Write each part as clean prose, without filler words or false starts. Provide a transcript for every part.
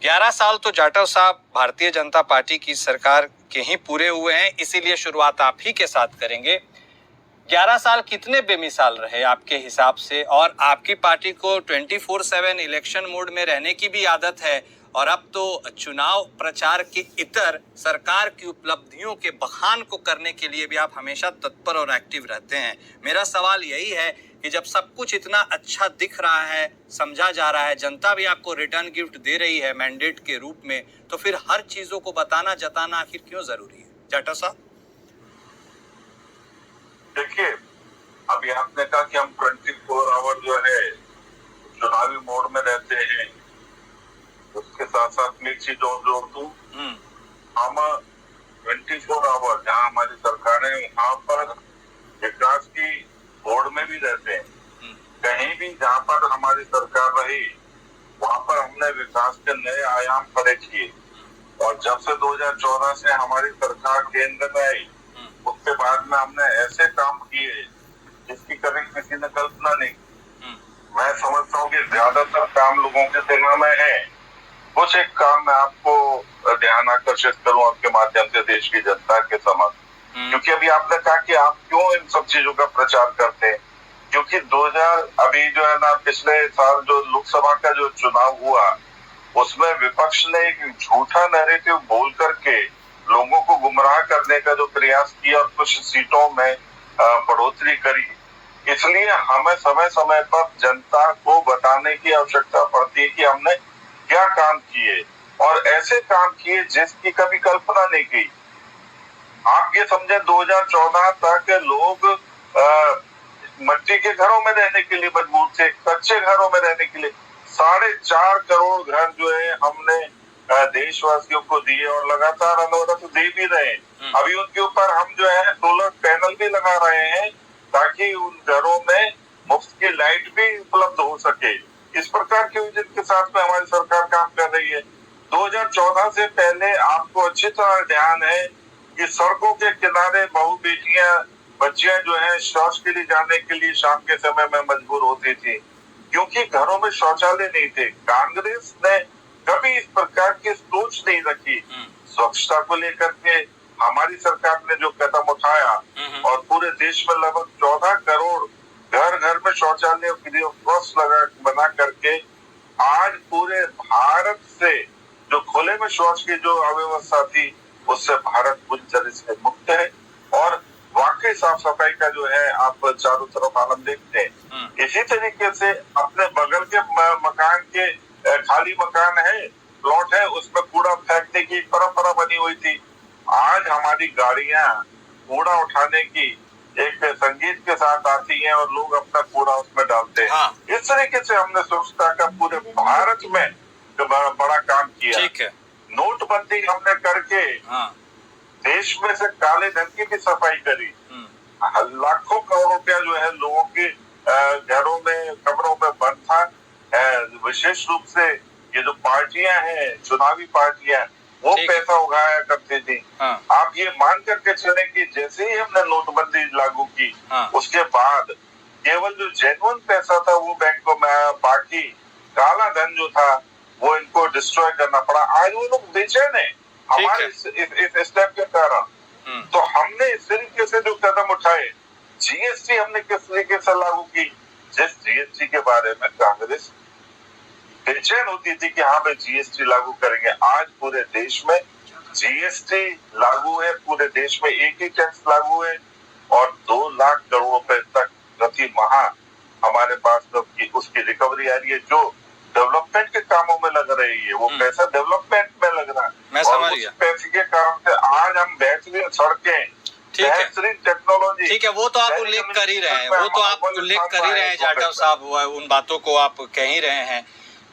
11 साल तो जाटव साहब भारतीय जनता पार्टी की सरकार के ही पूरे हुए हैं, इसीलिए शुरुआत आप ही के साथ करेंगे। 11 साल कितने बेमिसाल रहे आपके हिसाब से, और आपकी पार्टी को 24/7 इलेक्शन मोड में रहने की भी आदत है, और अब तो चुनाव प्रचार के इतर सरकार की उपलब्धियों के बखान को करने के लिए भी आप हमेशा तत्पर और एक्टिव रहते हैं। मेरा सवाल यही है कि जब सब कुछ इतना अच्छा दिख रहा है, समझा जा रहा है, जनता भी आपको रिटर्न गिफ्ट दे रही है मैंडेट के रूप में, तो फिर हर चीजों को बताना जताना आखिर क्यों जरूरी है? जाटव साहब देखिए, अभी आपने कहा कि हम 24 आवर जो है चुनावी मोड में रहते हैं, उसके साथ साथ एक चीज और जोड़ दूं, हम 24 आवर जहाँ हमारी सरकार है वहाँ पर विकास की होड़ में भी रहते हैं। कहीं भी जहाँ पर हमारी सरकार रही वहाँ पर हमने विकास के नए आयाम खड़े किए, और जब से 2014 से हमारी सरकार केंद्र में आई उसके बाद में हमने ऐसे काम किए जिसकी कभी किसी ने कल्पना नहीं की। मैं समझता हूँ कि ज्यादातर काम लोगों के दिलों में है। कुछ एक काम मैं आपको ध्यान आकर्षित करूँ आपके माध्यम से देश की जनता के समक्ष, क्योंकि अभी आपने कहा कि आप क्यों इन सब चीजों का प्रचार करते हैं, क्योंकि 2000 अभी जो है ना, पिछले साल जो लोकसभा का जो चुनाव हुआ उसमें विपक्ष ने एक झूठा नैरेटिव बोल करके लोगों को गुमराह करने का जो प्रयास किया और कुछ सीटों में बढ़ोतरी करी। इसलिए हमें समय समय पर जनता को बताने की आवश्यकता पड़ती है कि हमने क्या काम किए, और ऐसे काम किए जिसकी कभी कल्पना नहीं की। आप ये समझे 2014 तक लोग मिट्टी के घरों में रहने के लिए मजबूर थे, कच्चे घरों में रहने के लिए 4.5 करोड़ घर जो है हमने देशवासियों को दिए, और लगातार अनुरोध तो दे भी रहे हैं। अभी उनके ऊपर हम जो है सोलर पैनल भी लगा रहे हैं ताकि उन घरों में मुफ्त की लाइट भी उपलब्ध हो सके। इस प्रकार के विजन के साथ में हमारी सरकार काम कर रही है। 2014 से पहले आपको अच्छी तरह ध्यान है कि सड़कों के किनारे बहू बेटियां बच्चियां जो है शौच के लिए जाने के लिए शाम के समय में मजबूर होती थी, क्योंकि घरों में शौचालय नहीं थे। कांग्रेस ने कभी इस प्रकार की सोच नहीं रखी। स्वच्छता को लेकर के हमारी सरकार ने जो कदम उठाया, और पूरे देश में लगभग 14 करोड़ घर घर में शौचालय फ्री ऑफ कॉस्ट बना करके आज पूरे भारत से जो खुले में शौच की जो अव्यवस्था थी उससे भारत पूरी तरह से मुक्त है। और वाकई साफ सफाई का जो है आप चारों तरफ आलम देखते हैं। इसी तरीके से अपने बगल के मकान के खाली मकान है, प्लॉट है, उसमें कूड़ा फेंकने की परंपरा बनी हुई थी। आज हमारी गाड़ियां कूड़ा उठाने की एक संगीत के साथ आती हैं और लोग अपना कूड़ा उसमें डालते हैं। हाँ। इस तरीके से हमने स्वच्छता का पूरे भारत में बड़ा काम किया। ठीक है। नोटबंदी हमने करके देश में से काले धन की भी सफाई करी। लाखों करोड़ रुपया जो है लोगों के घरों में कमरों में बंद था। विशेष रूप से ये जो पार्टियां हैं, चुनावी पार्टियां, वो पैसा उगाया करती थी। आप ये मान करके चले कि जैसे ही हमने नोटबंदी लागू की उसके बाद केवल जो जेन्युइन पैसा था वो बैंकों में आया, बाकी काला धन जो था वो इनको डिस्ट्रॉय करना पड़ा। आज वो लोग बेचैन है हमारे इस स्टेप के कारण। तो हमने इस तरीके से जो कदम उठाए, जीएसटी हमने किस तरीके से लागू की, जिस जीएसटी के बारे में कांग्रेस बेचैन होती थी कि हाँ भाई जीएसटी लागू करेंगे, आज पूरे देश में जीएसटी लागू है। पूरे देश में एक ही टैक्स लागू है, और 2 लाख करोड़ रुपए तक प्रति माह हमारे पास उसकी रिकवरी आ रही है, जो डेवलपमेंट के कामों में लग रही है। वो पैसा डेवलपमेंट में लग रहा है। मैं समझ गया। पैसे के कारण से आज हम बेहतरीन सड़कें, बेहतरीन टेक्नोलॉजी। ठीक है, वो तो आप उल्लेख कर ही रहे हैं, वो तो आप उल्लेख कर ही रहे हैं जाटव साहब, उन बातों को आप कह ही रहे हैं।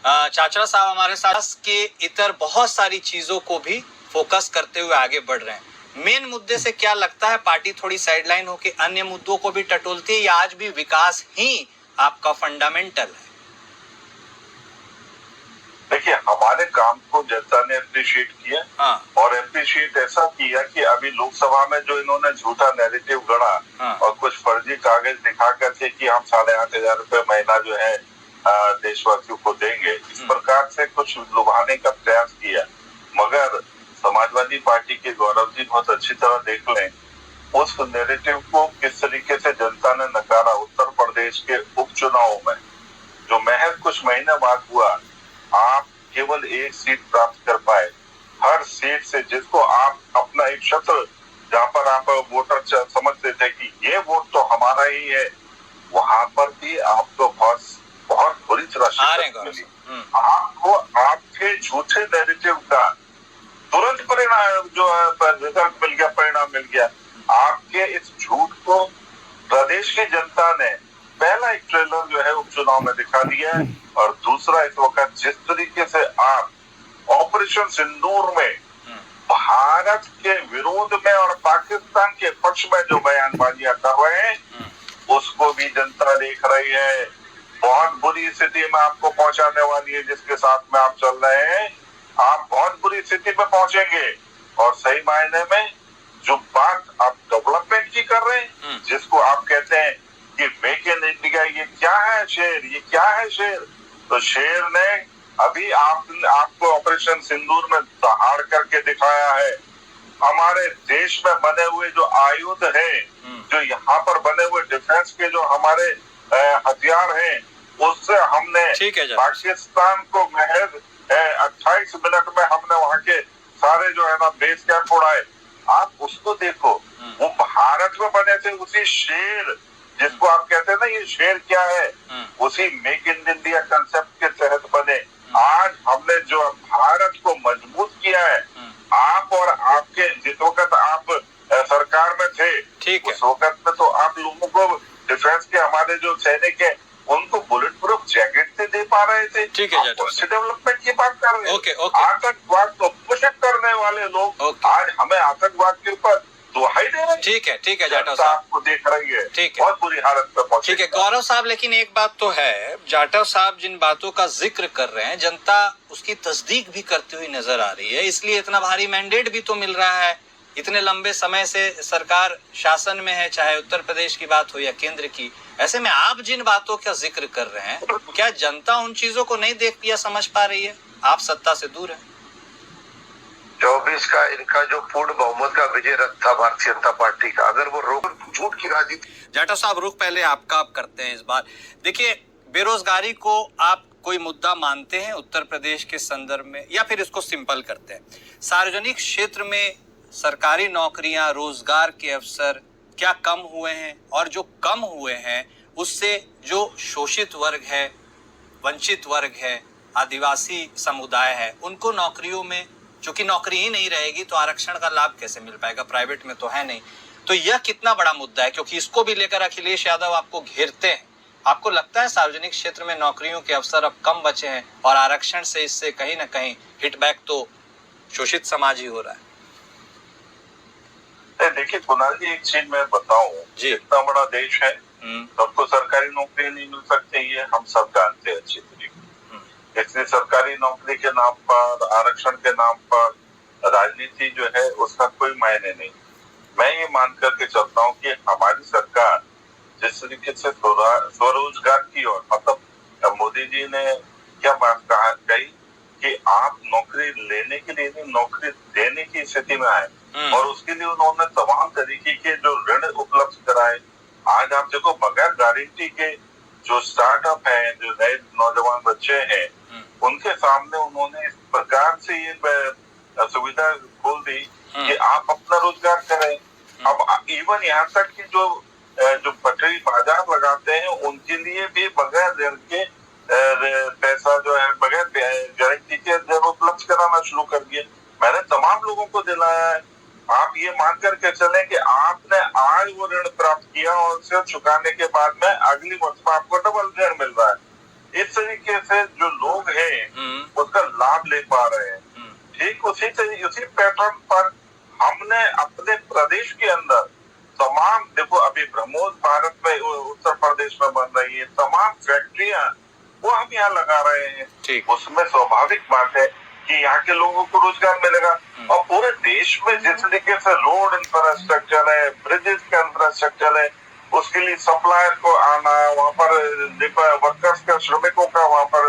चाचा साहब हमारे साथ के इतर बहुत सारी चीजों को भी फोकस करते हुए आगे बढ़ रहे हैं। मेन मुद्दे से क्या लगता है पार्टी थोड़ी साइडलाइन होकर अन्य मुद्दों को भी टटोलती है, या आज भी विकास ही आपका फंडामेंटल है? देखिए, हमारे काम को जनता ने अप्रिशिएट किया, और अप्रिशिएट ऐसा किया कि अभी लोकसभा में जो इन्होंने झूठा नैरेटिव गढ़ा और कुछ फर्जी कागज दिखा करके कि हम 8,500 रुपए महीना जो है देशवासियों को देंगे, इस प्रकार से कुछ लुभाने का प्रयास किया, मगर समाजवादी पार्टी के गौरव जी बहुत अच्छी तरह देख लें उस नैरेटिव को किस तरीके से जनता ने नकारा। उत्तर प्रदेश के उपचुनाव में जो महज कुछ महीने बाद हुआ, आप केवल एक सीट प्राप्त कर पाए। हर सीट से जिसको आप अपना एक क्षेत्र जहाँ पर आप वोटर समझते थे कि ये वोट तो हमारा ही है, वहां पर भी आपको बहुत बुरी तरह शिकस्त मिली। आपको आपके झूठे नैरेटिव का तुरंत परिणाम जो रिजल्ट मिल गया, परिणाम मिल गया। आपके इस झूठ को प्रदेश की जनता ने पहला एक ट्रेलर जो है उपचुनाव में दिखा दिया है, और दूसरा इस वक्त जिस तरीके से आप ऑपरेशन सिंदूर में भारत के विरोध में और पाकिस्तान के पक्ष में जो बयानबाजियां कर रहे हैं, उसको भी जनता देख रही है। बहुत बुरी स्थिति में आपको पहुंचाने वाली है जिसके साथ में आप चल रहे हैं। आप बहुत बुरी स्थिति में पहुंचेंगे, और सही मायने में जो बात आप डेवलपमेंट की कर रहे हैं, जिसको आप कहते हैं कि मेक इन इंडिया, ये क्या है शेर, ये क्या है शेर, तो शेर ने अभी आपको ऑपरेशन सिंदूर में दहाड़ करके दिखाया है। हमारे देश में बने हुए जो आयुध हैं, जो यहाँ पर बने हुए डिफेंस के जो हमारे हथियार हैं, उससे हमने पाकिस्तान को महज 28 मिनट में हमने वहाँ के सारे जो है ना बेस कैंप उड़ाए। आप उसको देखो, वो भारत में बने थे उसी शेर, जिसको आप कहते हैं ना ये शेर क्या है, उसी मेक इन इंडिया कंसेप्ट के तहत बने। आज हमने जो भारत को मजबूत किया है, आप और आपके जिस वक्त आप सरकार में थे, उस वक्त में तो आप लोगों को डिफेंस के हमारे जो सैनिक है उनको बुलेट प्रूफ जैकेट से दे पा रहे थे। ठीक है, डेवलपमेंट की बात कर रहे हैं। आतंकवाद को पोषित करने वाले लोग आज हमें आतंकवाद के ऊपर दुहाई दे रहे हैं। ठीक है जाटव साहब, आपको देख रही है, ठीक है, बहुत बुरी हालत पे पहुंचे। ठीक है गौरव साहब, लेकिन एक बात तो है, जाटव साहब जिन बातों का जिक्र कर रहे हैं, जनता उसकी तस्दीक भी करती हुई नजर आ रही है, इसलिए इतना भारी मैंडेट भी तो मिल रहा है। इतने लंबे समय से सरकार शासन में है, चाहे उत्तर प्रदेश की बात हो या केंद्र की। ऐसे में आप जिन बातों का जिक्र कर रहे हैं, क्या जनता उन चीजों को नहीं देख या समझ पा रही है? आप सत्ता से दूर है। 24 का इनका जो पूर्ण बहुमत का विजय रथ था भारतीय जनता पार्टी का, अगर वो झूठ की राजनीति। जाटव साहब, रुख पहले आपका आप करते हैं इस बार। देखिए, बेरोजगारी को आप कोई मुद्दा मानते हैं उत्तर प्रदेश के संदर्भ में, या फिर इसको सिंपल करते हैं? सार्वजनिक क्षेत्र में सरकारी नौकरियां, रोजगार के अवसर क्या कम हुए हैं? और जो कम हुए हैं उससे जो शोषित वर्ग है, वंचित वर्ग है, आदिवासी समुदाय है, उनको नौकरियों में, चूंकि नौकरी ही नहीं रहेगी तो आरक्षण का लाभ कैसे मिल पाएगा? प्राइवेट में तो है नहीं। तो यह कितना बड़ा मुद्दा है, क्योंकि इसको भी लेकर अखिलेश यादव आपको घेरते हैं। आपको लगता है सार्वजनिक क्षेत्र में नौकरियों के अवसर अब कम बचे हैं, और आरक्षण से इससे कहीं ना कहीं हिटबैक तो शोषित समाज ही हो रहा है? देखिए कुणाल जी, एक चीज मैं बताऊं, इतना बड़ा देश है, सबको सरकारी नौकरी नहीं मिल सकती, ये हम सब जानते हैं अच्छी तरीके। इसलिए सरकारी नौकरी के नाम पर, आरक्षण के नाम पर राजनीति जो है उसका कोई मायने नहीं। मैं ये मान करके चलता हूँ कि हमारी सरकार जिस तरीके से स्वरोजगार की ओर, मतलब मोदी जी ने क्या बात कही कि आप नौकरी लेने के लिए नहीं, नौकरी देने की स्थिति में आए, और उसके लिए उन्होंने तमाम तरीके के जो ऋण उपलब्ध कराए। आज आप देखो, बगैर गारंटी के जो स्टार्टअप हैं, जो नए नौजवान बच्चे हैं, उनके सामने उन्होंने इस प्रकार से ये सुविधा खोल दी कि आप अपना रोजगार करें। अब इवन यहाँ तक कि जो पटरी बाजार लगाते हैं उनके लिए भी बगैर ऋण के पैसा जो है बगैर गारंटी के उपलब्ध कराना शुरू कर दिया। मैंने तमाम लोगों को दिलाया है। आप ये मान करके चलें कि आपने आज वो ऋण प्राप्त किया और उसे चुकाने के बाद में अगली वर्ष में आपको डबल ऋण मिल रहा है। इस तरीके से जो लोग हैं उसका लाभ ले पा रहे हैं। ठीक उसी पैटर्न पर हमने अपने प्रदेश के अंदर तमाम, देखो अभी ब्रह्मोस भारत में उत्तर प्रदेश में बन रही है, तमाम फैक्ट्रियां वो हम यहाँ लगा रहे हैं। उसमें स्वाभाविक बात है कि यहाँ के लोगों को रोजगार मिलेगा। और पूरे देश में जिस तरीके से रोड इंफ्रास्ट्रक्चर है, ब्रिजेस का इंफ्रास्ट्रक्चर है, उसके लिए सप्लायर को आना, वहाँ पर वर्कर्स का, श्रमिकों का वहाँ पर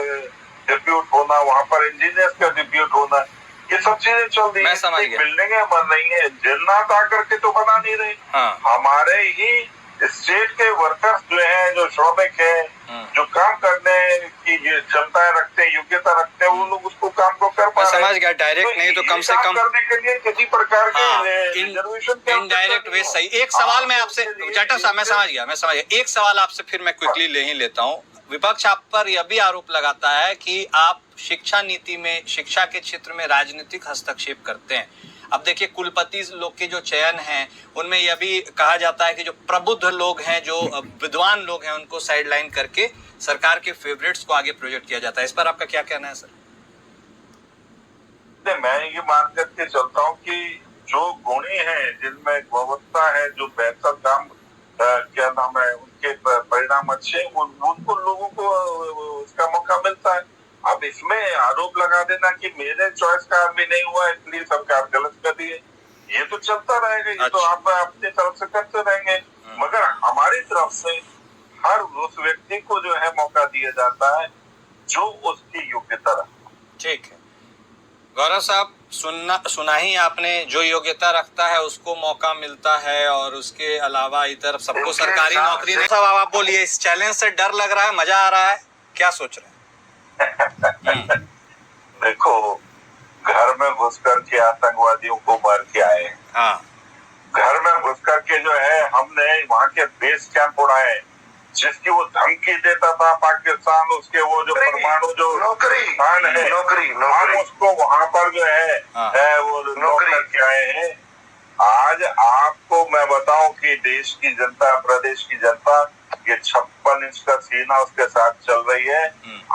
डिप्यूट होना, वहाँ पर इंजीनियर्स का डिप्यूट होना, ये सब चीजें चल रही मैं समझ गया। बिल्डिंगें बन रही है, जन्नत आकर के तो बना नहीं रही। हाँ। हमारे ही स्टेट के वर्कर्स जो हैं, जो श्रमिक हैं, जो काम करने की क्षमता रखते हैं, योग्यता रखते हैं, वो लोग उसको काम को कर पा रहे हैं। समझ गया, डायरेक्ट नहीं तो कम से कम करने के लिए किसी प्रकार के रिजर्वेशन इनडायरेक्ट वे सही। एक सवाल मैं आपसे, जाटव साहब, मैं समझ गया। एक सवाल आपसे फिर मैं क्विकली ले ही लेता हूँ। विपक्ष आप पर यह भी आरोप लगाता है कि आप शिक्षा नीति में, शिक्षा के क्षेत्र में राजनीतिक हस्तक्षेप करते हैं। अब देखिए, कुलपति लोग के जो चयन हैं, उनमें यह भी कहा जाता है कि जो प्रबुद्ध लोग हैं, जो विद्वान लोग हैं, उनको साइडलाइन करके सरकार के फेवरेट्स को आगे प्रोजेक्ट किया जाता है। इस पर आपका क्या कहना है सर? मैं ये मान करके चलता हूँ कि जो गुणी हैं, जिनमें गुणवत्ता है, जो बेहतर काम क्या नाम है, उनके परिणाम अच्छे, उनको लोगों को उसका मौका मिलता है। अब इसमें आरोप लगा देना कि मेरे चॉइस का भी नहीं हुआ इसलिए सरकार गलत कर दी है, ये तो चलता रहेगा। ये तो आप अपनी तरफ से करते रहेंगे, मगर हमारी तरफ से हर उस व्यक्ति को जो है मौका दिया जाता है जो उसकी योग्यता रखता है। ठीक है गौरव साहब, सुना ही आपने, जो योग्यता रखता है उसको मौका मिलता है, और उसके अलावा इधर सबको सरकारी नौकरी नहीं। साहब आप बोलिए, इस चैलेंज से डर लग रहा है, मजा आ रहा है, क्या सोच रहे हैं? देखो, घर में घुस करके आतंकवादियों को मार के आए। हाँ। घर में घुस करके जो है हमने वहाँ के बेस कैंप उड़ाए, जिसकी वो धमकी देता था पाकिस्तान, उसके वो जो परमाणु जो नौकरी हम उसको वहाँ पर जो है वो नौकरी करके आए हैं। आज आपको मैं बताऊं कि देश की जनता, प्रदेश की जनता, ये 56 इंच का सीना उसके साथ चल रही है।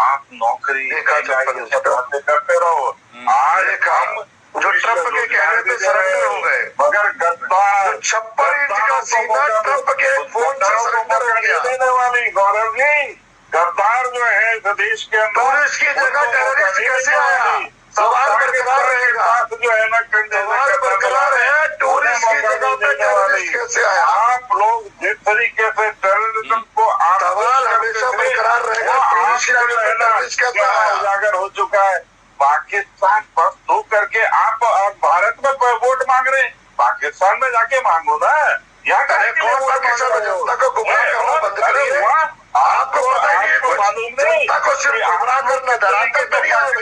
आप नौकरी करते रहो। आज हम जो ट्रम्प के कहने पे सरेंडर हो गए, मगर गद्दार 56 इंच का सीना ट्रम्प के फोन से सरेंडर हो गया। देने वाली गौरव जी, गद्दार जो है देश के अंदर, टूरिस्ट की जगह टेररिस्ट कैसे आया? सवाल बरकरार रहेगा, जो है ना, सवाल बरकरार है, टूरिस्ट की जगह पे टेररिस्ट कैसे आया? आप लोग जिस तरीके से टेररिज्म को सवाल हमेशा बरकरार रहेगा, टूरिस्ट की जगह पे टेररिस्ट कैसे आया? उजागर हो चुका है। पाकिस्तान पर धो करके आप भारत में वोट मांग रहे हैं, पाकिस्तान में जाके मांगो ना। यहाँ कौन पाकिस्तान में जनता को गुमराह करना बंद करिए। आपको पता है कि मालूम नहीं, जनता को सिर्फ गुमराह करना, डराते नहीं आओगे,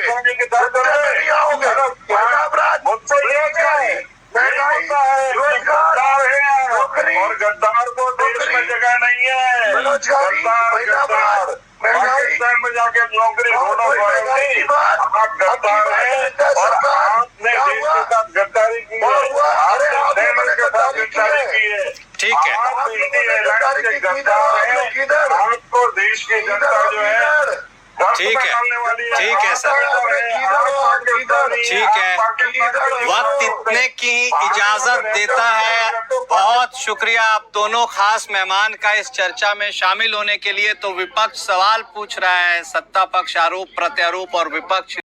नहीं आओगे। मुझसे ये है, नौकरी और गद्दार को देश में जगह नहीं है। बेरोजगारी, पाकिस्तान में जाके नौकरी ढूंढो, आप गद्दार हैं और आपने देश के साथ गद्दारी की है, आपने देश के साथ गद्दारी की है। ठीक है, आप इंडियन एयरलाइंस के गद्दार हैं, आपको देश की जनता जो है ठीक है, ठीक है सर, ठीक है। वक्त इतने की इजाजत देता है। बहुत शुक्रिया आप दोनों खास मेहमान का इस चर्चा में शामिल होने के लिए। तो विपक्ष सवाल पूछ रहा है, सत्ता पक्ष आरोप प्रत्यारोप और विपक्ष